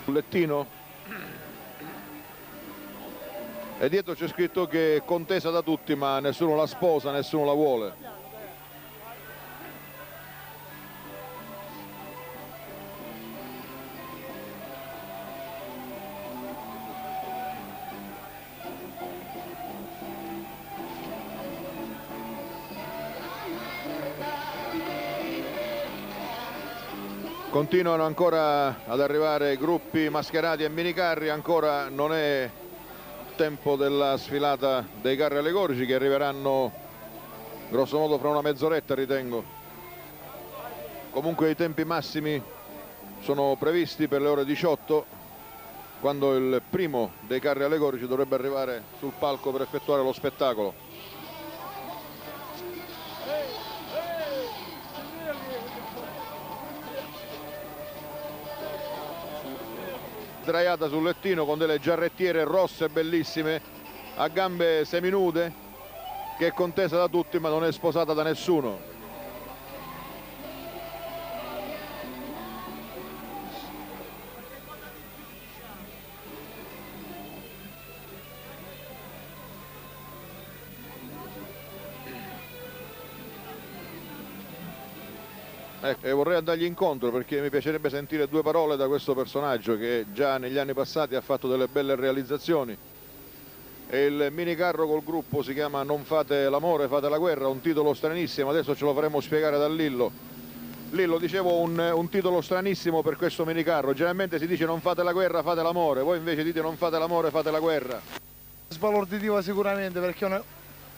Lettino, e dietro c'è scritto che è contesa da tutti, ma nessuno la sposa, nessuno la vuole. Continuano ancora ad arrivare gruppi mascherati e minicarri, ancora non è tempo della sfilata dei carri allegorici, che arriveranno grosso modo fra una mezz'oretta, ritengo. Comunque i tempi massimi sono previsti per le ore 18, quando il primo dei carri allegorici dovrebbe arrivare sul palco per effettuare lo spettacolo. Sdraiata sul lettino con delle giarrettiere rosse bellissime, a gambe seminude, che è contesa da tutti ma non è sposata da nessuno. E vorrei andargli incontro, perché mi piacerebbe sentire due parole da questo personaggio che già negli anni passati ha fatto delle belle realizzazioni. E il minicarro col gruppo si chiama Non fate l'amore, fate la guerra, un titolo stranissimo, adesso ce lo faremo spiegare da Lillo. Lillo, dicevo, un titolo stranissimo per questo minicarro. Generalmente si dice non fate la guerra, fate l'amore, voi invece dite non fate l'amore, fate la guerra. Sbalorditiva sicuramente, perché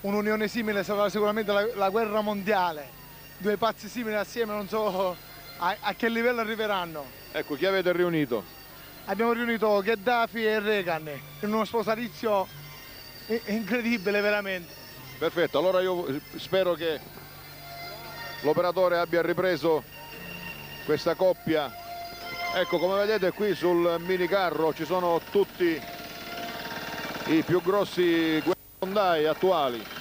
un'unione simile sarà sicuramente la guerra mondiale. Due pazzi simili assieme, non so a che livello arriveranno. Ecco, chi avete riunito? Abbiamo riunito Gheddafi e Reagan in uno sposalizio incredibile, veramente. Perfetto, allora io spero che l'operatore abbia ripreso questa coppia. Ecco, come vedete qui sul minicarro ci sono tutti i più grossi guerrafondai attuali.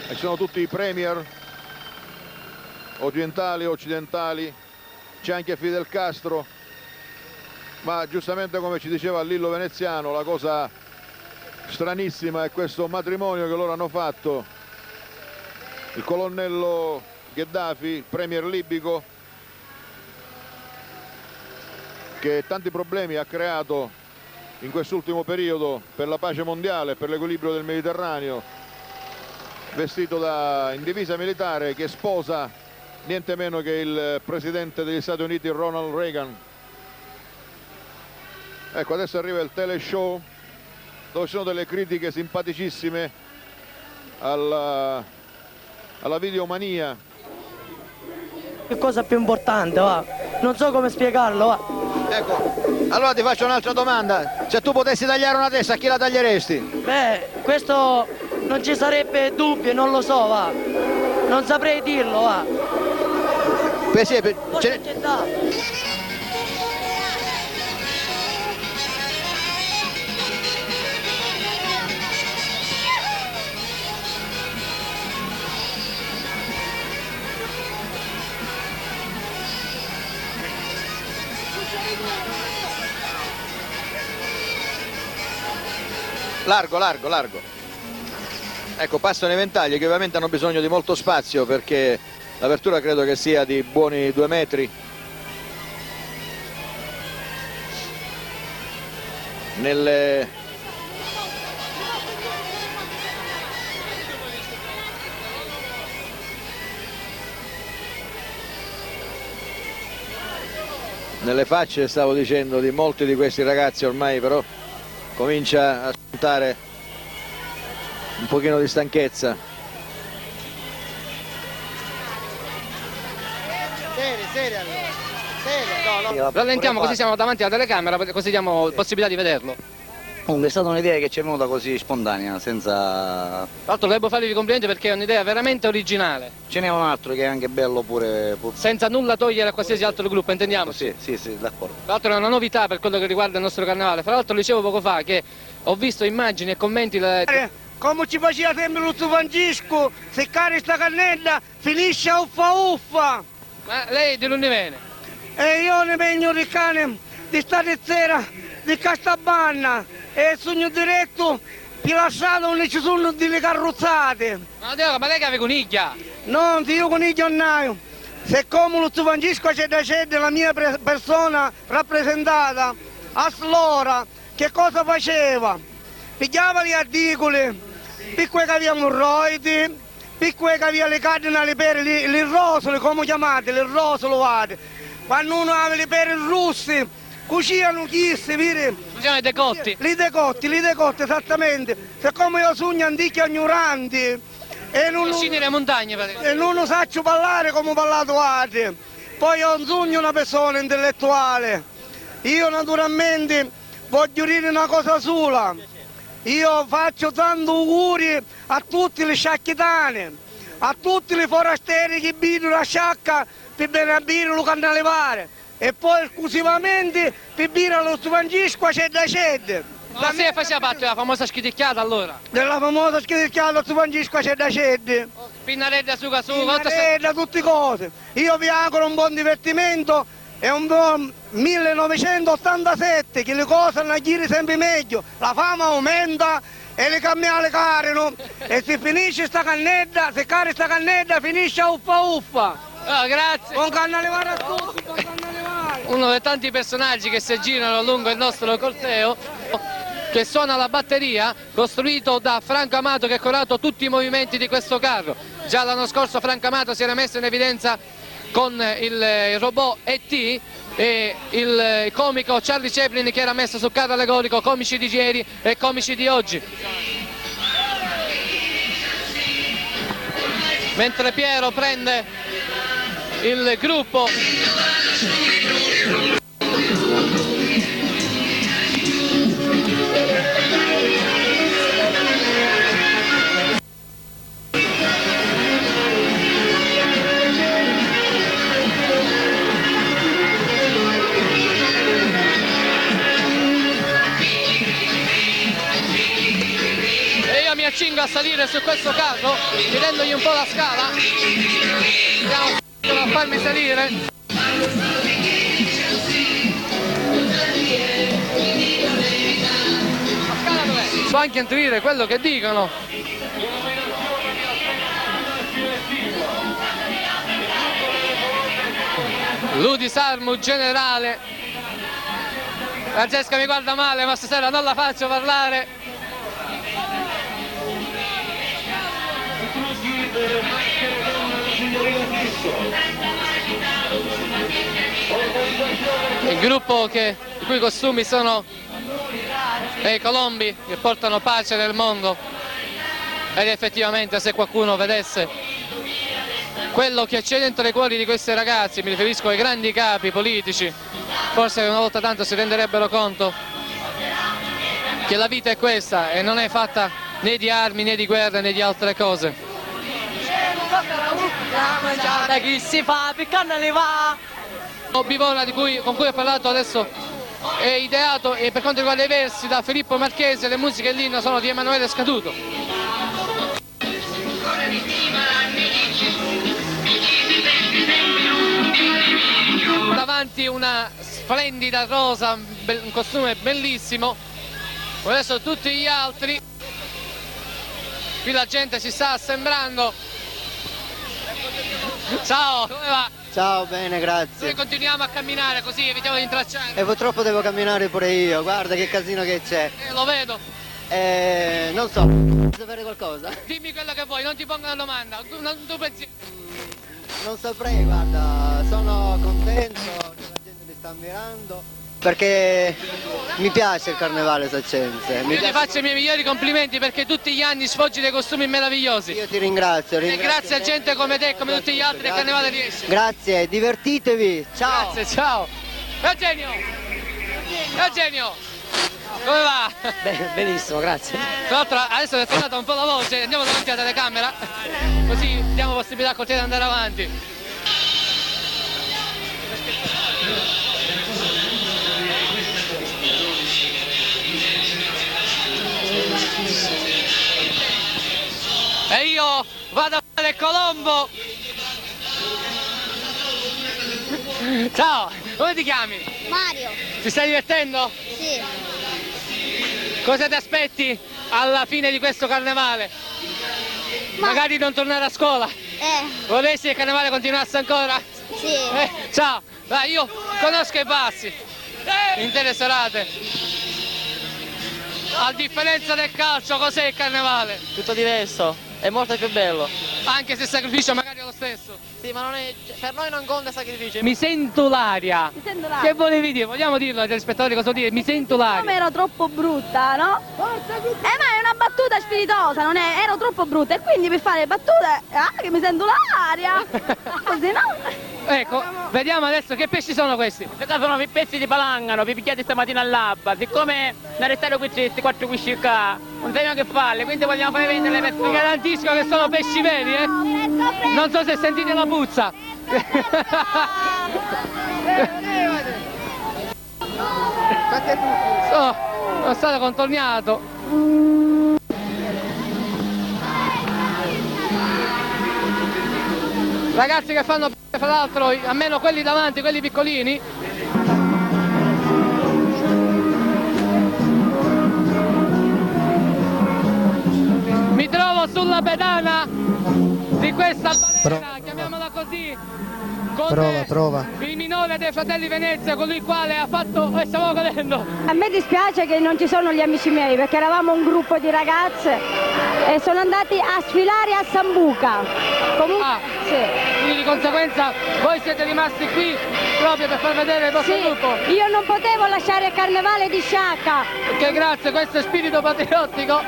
E ci sono tutti i premier orientali, occidentali, c'è anche Fidel Castro, ma giustamente come ci diceva Lillo Veneziano, la cosa stranissima è questo matrimonio che loro hanno fatto. Il colonnello Gheddafi, premier libico, che tanti problemi ha creato in quest'ultimo periodo per la pace mondiale, per l'equilibrio del Mediterraneo, vestito in divisa militare, che sposa niente meno che il presidente degli Stati Uniti Ronald Reagan. Ecco, adesso arriva il teleshow, dove ci sono delle critiche simpaticissime alla videomania. Che cosa più importante, va? Non so come spiegarlo, va. Ecco, allora ti faccio un'altra domanda: se tu potessi tagliare una testa, a chi la taglieresti? Beh, questo non ci sarebbe dubbio, non lo so, va. Non saprei dirlo, va. Largo, largo, largo. Ecco, passano i ventagli che ovviamente hanno bisogno di molto spazio, perché l'apertura credo che sia di buoni 2 metri. Nelle facce, stavo dicendo, di molti di questi ragazzi ormai però comincia a spuntare un pochino di stanchezza. Seria allora. Seria. No. Rallentiamo così siamo davanti alla telecamera, così diamo possibilità di vederlo. Comunque è stata un'idea che ci è venuta così spontanea, senza... Tra l'altro devo farvi i complimenti perché è un'idea veramente originale. Ce n'è un altro che è anche bello pure... Senza nulla togliere a qualsiasi altro gruppo, intendiamo? Sì, d'accordo. Tra l'altro è una novità per quello che riguarda il nostro carnevale. Fra l'altro dicevo poco fa che ho visto immagini e commenti... Come ci faceva sempre lo Francisco, seccare sta cannella, finisce a uffa uffa! Ma lei di dove viene? E io ne vengo riccane di stare sera di Castabanna e il sogno diretto ti lasciato non ci sono delle carrozzate. Ma lei che aveva coniglia? No, io coniglia non. Se come lo Francesco c'è da cedere la mia persona rappresentata, a Slora, che cosa faceva? Pigliava gli articoli, piccoli che avevano roiti, piccoli che avevano le cardine alle pere, le rosole, come chiamate, le rosole, guarda. Quando uno aveva le pere russi, cucinano chisse, vedi? Cucinano i decotti? Li decotti, esattamente. Siccome io sogno antichi ignoranti, e non le montagne, praticamente. E non saccio parlare come ho parlato altri. Poi io non sogno una persona intellettuale. Io naturalmente voglio dire una cosa sola. Io faccio tanti auguri a tutti le sciacchitane, a tutti i forasteri che vivono la sciacca per benabire lo carnevale e poi esclusivamente per dire lo Francesco c'è da cedere. Ma se faceva parte della famosa schiticchiata allora? Della famosa schiticchiata lo Francesco c'è da cedere. Pinnaredda, suga, Pinnaredda, tutte cose. Io vi auguro un buon divertimento e un buon 1987, che le cose hanno a dire sempre meglio, la fama aumenta e le cambiali carino e se finisce sta cannetta, se cade sta cannetta finisce a uffa uffa. Oh, grazie. Buon carnevale a tutti, buon carnevale. Uno dei tanti personaggi che si girano lungo il nostro corteo, che suona la batteria, costruito da Franco Amato, che ha curato tutti i movimenti di questo carro. Già l'anno scorso Franco Amato si era messo in evidenza con il robot E.T. e il comico Charlie Chaplin, che era messo sul carro allegorico Comici di ieri e Comici di oggi. Mentre Piero prende il gruppo. Mi accingo a salire su questo carro chiedendogli un po' la scala. Andiamo a farmi salire. La scala dov'è? So anche intuire quello che dicono. Ludi Sarmu, generale. Francesca mi guarda male, ma stasera non la faccio parlare. Il gruppo i cui costumi sono i colombi che portano pace nel mondo, ed effettivamente se qualcuno vedesse quello che c'è dentro i cuori di questi ragazzi, mi riferisco ai grandi capi politici, forse una volta tanto si renderebbero conto che la vita è questa e non è fatta né di armi né di guerra né di altre cose. Chi si fa per carnevale? Bivona con cui ho parlato adesso è ideato, e per quanto riguarda i versi, da Filippo Marchese, le musiche e l'inno sono di Emanuele Scaduto. Davanti una splendida rosa, un costume bellissimo, adesso tutti gli altri, qui la gente si sta assembrando. Ciao, come va? Ciao, bene, grazie. Noi continuiamo a camminare così evitiamo di intralciare. E purtroppo devo camminare pure io, guarda che casino che c'è. Lo vedo. Non so, vuoi sapere qualcosa? Dimmi quello che vuoi, non ti pongo una domanda, tu pensi... Non saprei, guarda, sono contento che la gente mi sta ammirando, perché mi piace il carnevale saccense. Io ti faccio i miei migliori complimenti perché tutti gli anni sfoggi dei costumi meravigliosi. Io ti ringrazio. E grazie a gente come te e come tutti gli altri il carnevale riesce. Grazie, divertitevi, ciao. Grazie, ciao. Eugenio! Eugenio! Come va? Benissimo, grazie. Tra l'altro adesso è tornata un po' la voce, andiamo davanti alla telecamera, così diamo possibilità a te di andare avanti. E io vado a fare Colombo. Ciao. Come ti chiami? Mario. Ti stai divertendo? Sì. Cosa ti aspetti alla fine di questo carnevale? Magari non tornare a scuola? Vorresti che il carnevale continuasse ancora? Sì. Ciao, dai, io conosco i passi. Intere serate. A differenza del calcio, cos'è il carnevale? Tutto diverso, è molto più bello. Anche se il sacrificio magari è lo stesso. Sì, ma non è, per noi non conta il sacrificio. Mi sento l'aria. Mi sento l'aria. Che volevi dire? Vogliamo dirlo ai telespettatori cosa vuol dire? Mi sento l'aria. Come ero troppo brutta, no? Ma è una battuta spiritosa, non è? Ero troppo brutta e quindi per fare le battute, che mi sento l'aria. Così no? Ecco, vediamo adesso che pesci sono questi. Sono pezzi di palangano, vi picchiati stamattina all'alba. Siccome non restare qui questi 4 pesci qua, non sappiamo che farle, quindi vogliamo fare vendere le persone. Vi garantisco che sono pesci veri, eh? Non so se sentite la puzza. Sono stato contornato. Ragazzi che fanno fra l'altro, almeno quelli davanti, quelli piccolini. Mi trovo sulla pedana di questa balena, chiamiamola così, con il minore dei fratelli Venezia, colui il quale ha fatto e stiamo godendo. A me dispiace che non ci sono gli amici miei perché eravamo un gruppo di ragazze e sono andati a sfilare a Sambuca. Comunque, sì. Quindi di conseguenza voi siete rimasti qui proprio per far vedere il vostro gruppo. Io non potevo lasciare il carnevale di Sciacca. Perché grazie, questo è spirito patriottico.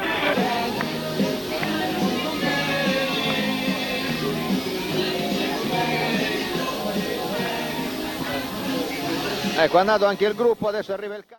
Ecco, è andato anche il gruppo, adesso arriva il